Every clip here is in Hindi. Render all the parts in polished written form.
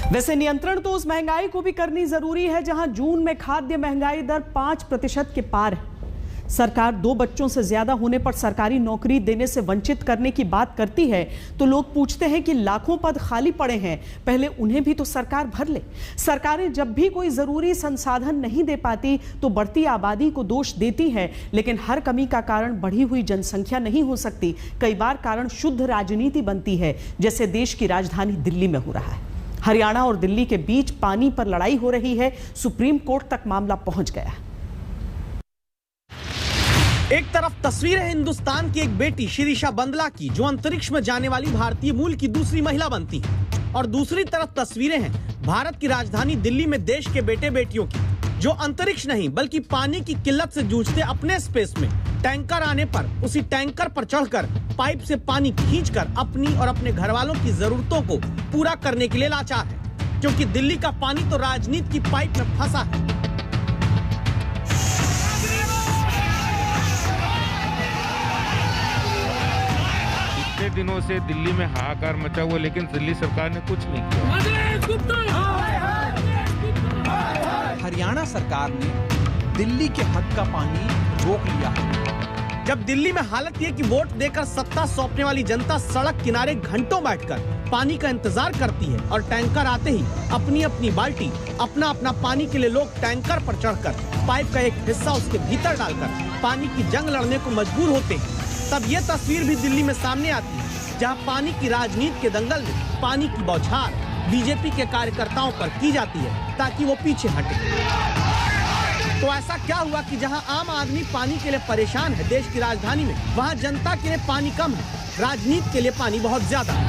वैसे नियंत्रण तो उस महंगाई को भी करनी जरूरी है जहां जून में खाद्य महंगाई दर 5% के पार है। सरकार 2 बच्चों से ज्यादा होने पर सरकारी नौकरी देने से वंचित करने की बात करती है तो लोग पूछते हैं कि लाखों पद खाली पड़े हैं, पहले उन्हें भी तो सरकार भर ले। सरकारें जब भी कोई जरूरी संसाधन नहीं दे पाती तो बढ़ती आबादी को दोष देती है, लेकिन हर कमी का कारण बढ़ी हुई जनसंख्या नहीं हो सकती। कई बार कारण शुद्ध राजनीति बनती है, जैसे देश की राजधानी दिल्ली में हो रहा है। हरियाणा और दिल्ली के बीच पानी पर लड़ाई हो रही है, सुप्रीम कोर्ट तक मामला पहुंच गया। एक तरफ तस्वीर है हिंदुस्तान की एक बेटी शिरीषा बंदला की, जो अंतरिक्ष में जाने वाली भारतीय मूल की दूसरी महिला बनती है, और दूसरी तरफ तस्वीरें हैं भारत की राजधानी दिल्ली में देश के बेटे बेटियों की, जो अंतरिक्ष नहीं बल्कि पानी की किल्लत से जूझते अपने स्पेस में टैंकर आने पर उसी टैंकर पर चढ़कर पाइप से पानी खींचकर अपनी और अपने घर वालों की जरूरतों को पूरा करने के लिए लाचार है, क्योंकि दिल्ली का पानी तो राजनीति की पाइप में फंसा है। इतने दिनों से दिल्ली में हाहाकार मचा हुआ, लेकिन दिल्ली सरकार ने कुछ नहीं किया। हरियाणा सरकार ने दिल्ली के हक का पानी रोक लिया है। जब दिल्ली में हालत ये कि वोट देकर सत्ता सौंपने वाली जनता सड़क किनारे घंटों बैठकर पानी का इंतजार करती है और टैंकर आते ही अपनी अपनी बाल्टी अपना अपना पानी के लिए लोग टैंकर पर चढ़कर पाइप का एक हिस्सा उसके भीतर डालकर पानी की जंग लड़ने को मजबूर होते हैं, तब ये तस्वीर भी दिल्ली में सामने आती है, जहां पानी की राजनीति के दंगल में पानी की बौछार बीजेपी के कार्यकर्ताओं पर की जाती है ताकि वो पीछे हटे। तो ऐसा क्या हुआ कि जहां आम आदमी पानी के लिए परेशान है देश की राजधानी में, वहां जनता के लिए पानी कम है, राजनीति के लिए पानी बहुत ज्यादा है।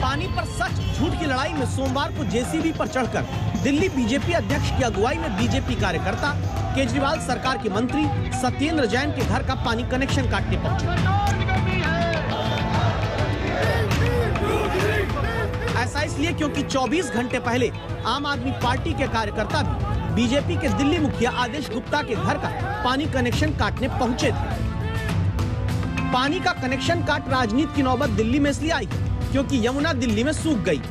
पानी पर सच झूठ की लड़ाई में सोमवार को जेसीबी पर चढ़कर दिल्ली बीजेपी अध्यक्ष की अगुवाई में बीजेपी कार्यकर्ता केजरीवाल सरकार के मंत्री सत्येंद्र जैन के घर का पानी कनेक्शन काटने पहुंचे। ऐसा इसलिए क्योंकि 24 घंटे पहले आम आदमी पार्टी के कार्यकर्ता भी बीजेपी के दिल्ली मुखिया आदेश गुप्ता के घर का पानी कनेक्शन काटने पहुंचे थे। पानी का कनेक्शन काट राजनीति की नौबत दिल्ली में इसलिए आई क्योंकि यमुना दिल्ली में सूख गई।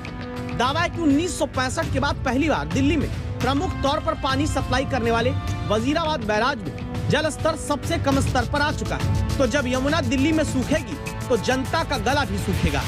दावा है कि 1965 के बाद पहली बार दिल्ली में प्रमुख तौर पर पानी सप्लाई करने वाले वजीराबाद बैराज में जल स्तर सबसे कम स्तर पर आ चुका है। तो जब यमुना दिल्ली में सूखेगी तो जनता का गला भी सूखेगा।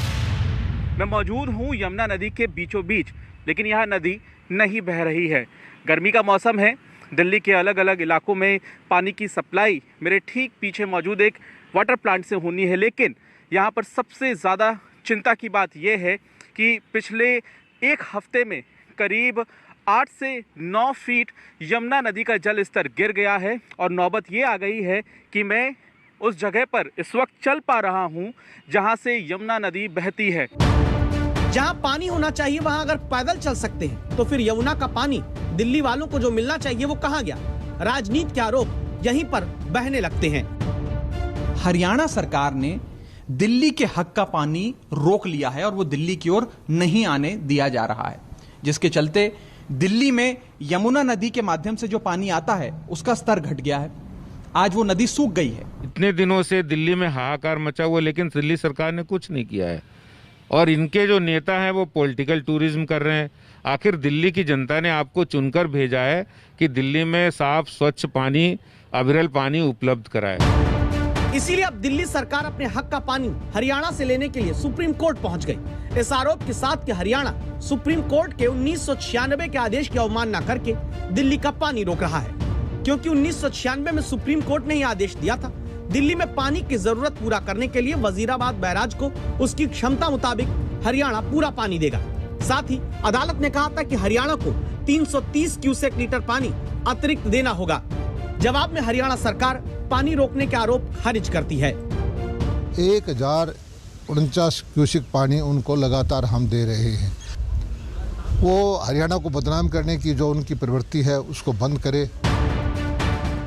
मैं मौजूद हूँ यमुना नदी के बीचों बीच, लेकिन यह नदी नहीं बह रही है। गर्मी का मौसम है, दिल्ली के अलग अलग इलाकों में पानी की सप्लाई मेरे ठीक पीछे मौजूद एक वाटर प्लांट से होनी है, लेकिन यहाँ पर सबसे ज़्यादा चिंता की बात यह है कि पिछले एक हफ्ते में करीब 8 से 9 फीट यमुना नदी का जल स्तर गिर गया है, और नौबत ये आ गई है कि मैं उस जगह पर इस वक्त चल पा रहा हूँ जहाँ से यमुना नदी बहती है। जहाँ पानी होना चाहिए वहाँ अगर पैदल चल सकते हैं तो फिर यमुना का पानी दिल्ली वालों को जो मिलना चाहिए वो कहाँ गया? राजनीति के आरोप यहीं पर बहने लगते हैं। हरियाणा सरकार ने दिल्ली के हक का पानी रोक लिया है और वो दिल्ली की ओर नहीं आने दिया जा रहा है, जिसके चलते दिल्ली में यमुना नदी के माध्यम से जो पानी आता है उसका स्तर घट गया है। आज वो नदी सूख गई है। इतने दिनों से दिल्ली में हाहाकार मचा हुआ, लेकिन दिल्ली सरकार ने कुछ नहीं किया है, और इनके जो नेता हैं वो पॉलिटिकल टूरिज्म कर रहे हैं। आखिर दिल्ली की जनता ने आपको चुनकर भेजा है कि दिल्ली में साफ स्वच्छ पानी, अविरल पानी उपलब्ध कराए। इसीलिए अब दिल्ली सरकार अपने हक का पानी हरियाणा से लेने के लिए सुप्रीम कोर्ट पहुंच गई। इस आरोप के साथ कि हरियाणा सुप्रीम कोर्ट के 1996 के आदेश की अवमानना करके दिल्ली का पानी रोक रहा है, क्योंकि 1996 में सुप्रीम कोर्ट ने यह आदेश दिया था दिल्ली में पानी की जरूरत पूरा करने के लिए वजीराबाद बैराज को उसकी क्षमता मुताबिक हरियाणा पूरा पानी देगा। साथ ही अदालत ने कहा था कि हरियाणा को 330 क्यूसेक लीटर पानी अतिरिक्त देना होगा। जवाब में हरियाणा सरकार पानी रोकने के आरोप खारिज करती है। 1049 क्यूसेक पानी उनको लगातार हम दे रहे हैं। वो हरियाणा को बदनाम करने की जो उनकी प्रवृत्ति है उसको बंद करे।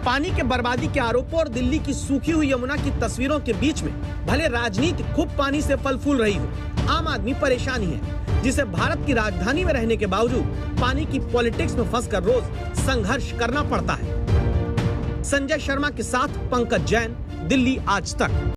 पानी के बर्बादी के आरोपों और दिल्ली की सूखी हुई यमुना की तस्वीरों के बीच में भले राजनीति खूब पानी से फल फूल रही हो, आम आदमी परेशानी है, जिसे भारत की राजधानी में रहने के बावजूद पानी की पॉलिटिक्स में फंसकर रोज संघर्ष करना पड़ता है। संजय शर्मा के साथ पंकज जैन, दिल्ली आज तक।